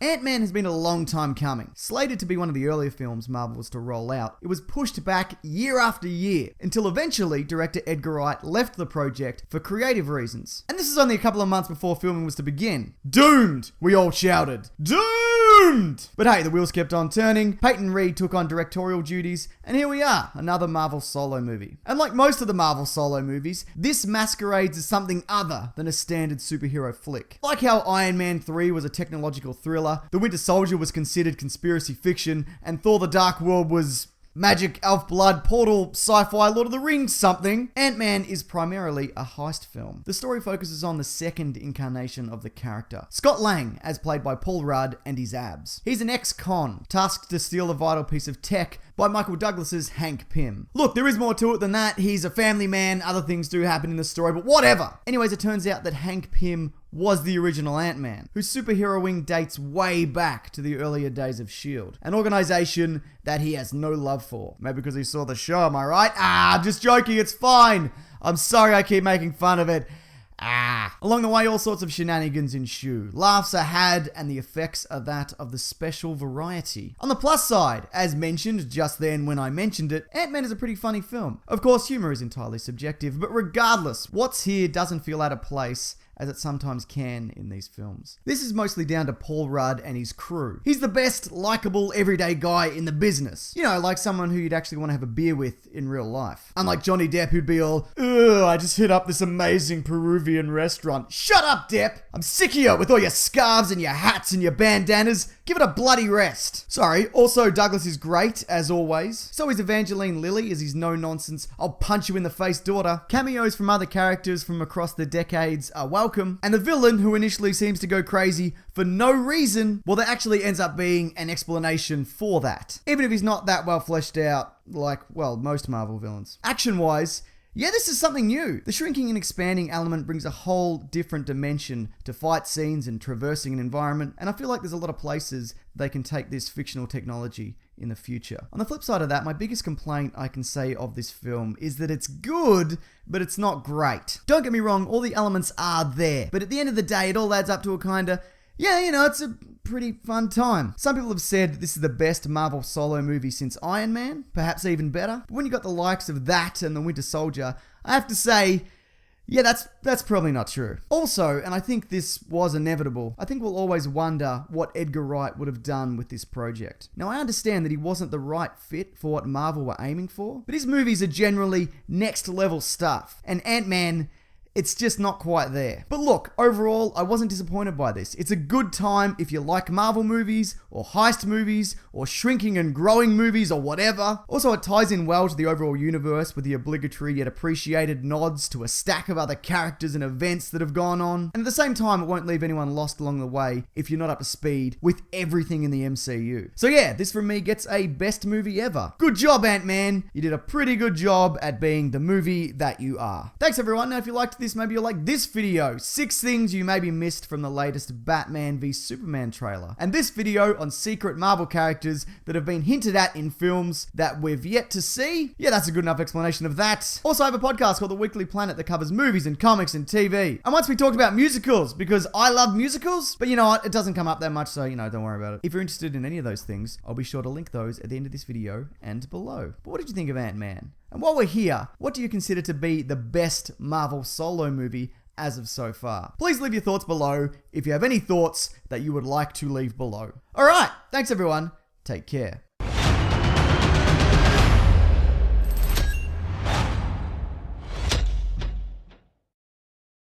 Ant-Man has been a long time coming. Slated to be one of the earlier films Marvel was to roll out, it was pushed back year after year until eventually director Edgar Wright left the project for creative reasons. And this is only a couple of months before filming was to begin. Doomed! We all shouted. Doomed! But hey, the wheels kept on turning, Peyton Reed took on directorial duties, and here we are, another Marvel solo movie. And like most of the Marvel solo movies, this masquerades as something other than a standard superhero flick. Like how Iron Man 3 was a technological thriller, The Winter Soldier was considered conspiracy fiction, and Thor the Dark World was magic, elf blood, portal, sci-fi, Lord of the Rings something. Ant-Man is primarily a heist film. The story focuses on the second incarnation of the character, Scott Lang, as played by Paul Rudd, and his abs. He's an ex-con, tasked to steal a vital piece of tech by Michael Douglas's Hank Pym. Look, there is more to it than that. He's a family man, other things do happen in the story, but whatever. Anyways, it turns out that Hank Pym was the original Ant-Man, whose superheroing dates way back to the earlier days of S.H.I.E.L.D., an organization that he has no love for. Maybe because he saw the show, am I right? I'm just joking, it's fine. I'm sorry I keep making fun of it. Along the way, all sorts of shenanigans ensue. Laughs are had, and the effects are that of the special variety. On the plus side, as mentioned just then when I mentioned it, Ant-Man is a pretty funny film. Of course, humor is entirely subjective, but regardless, what's here doesn't feel out of place, as it sometimes can in these films. This is mostly down to Paul Rudd and his crew. He's the best, likable, everyday guy in the business. You know, like someone who you'd actually want to have a beer with in real life. Unlike Johnny Depp, who'd be all, ugh, I just hit up this amazing Peruvian restaurant. Shut up, Depp! I'm sick of you with all your scarves and your hats and your bandanas. Give it a bloody rest. Sorry, also Douglas is great, as always. So is Evangeline Lilly as his no-nonsense, I'll punch you in the face daughter. Cameos from other characters from across the decades are welcome. And the villain, who initially seems to go crazy for no reason, well, there actually ends up being an explanation for that. Even if he's not that well fleshed out, like, well, most Marvel villains. Action-wise, yeah, this is something new. The shrinking and expanding element brings a whole different dimension to fight scenes and traversing an environment, and I feel like there's a lot of places they can take this fictional technology in the future. On the flip side of that, my biggest complaint I can say of this film is that it's good, but it's not great. Don't get me wrong, all the elements are there, but at the end of the day, it all adds up to a kinda, yeah, you know, it's a pretty fun time. Some people have said this is the best Marvel solo movie since Iron Man, perhaps even better. But when you got the likes of that and The Winter Soldier, I have to say, yeah, that's probably not true. Also, and I think this was inevitable, I think we'll always wonder what Edgar Wright would have done with this project. Now, I understand that he wasn't the right fit for what Marvel were aiming for, but his movies are generally next level stuff, and Ant-Man, it's just not quite there. But look, overall, I wasn't disappointed by this. It's a good time if you like Marvel movies, or heist movies, or shrinking and growing movies, or whatever. Also, it ties in well to the overall universe with the obligatory yet appreciated nods to a stack of other characters and events that have gone on. And at the same time, it won't leave anyone lost along the way if you're not up to speed with everything in the MCU. So yeah, this from me gets a best movie ever. Good job, Ant-Man. You did a pretty good job at being the movie that you are. Thanks everyone. Now if you liked this, maybe you'll like this video, 6 things you maybe missed from the latest Batman v Superman trailer, and this video on secret Marvel characters that have been hinted at in films that we've yet to see. Yeah, that's a good enough explanation of that. Also, I have a podcast called The Weekly Planet that covers movies and comics and TV. And once we talked about musicals, because I love musicals, but you know what, it doesn't come up that much, so you know, don't worry about it. If you're interested in any of those things, I'll be sure to link those at the end of this video and below. But what did you think of Ant-Man? And while we're here, what do you consider to be the best Marvel solo movie as of so far? Please leave your thoughts below if you have any thoughts that you would like to leave below. Alright, thanks everyone, take care.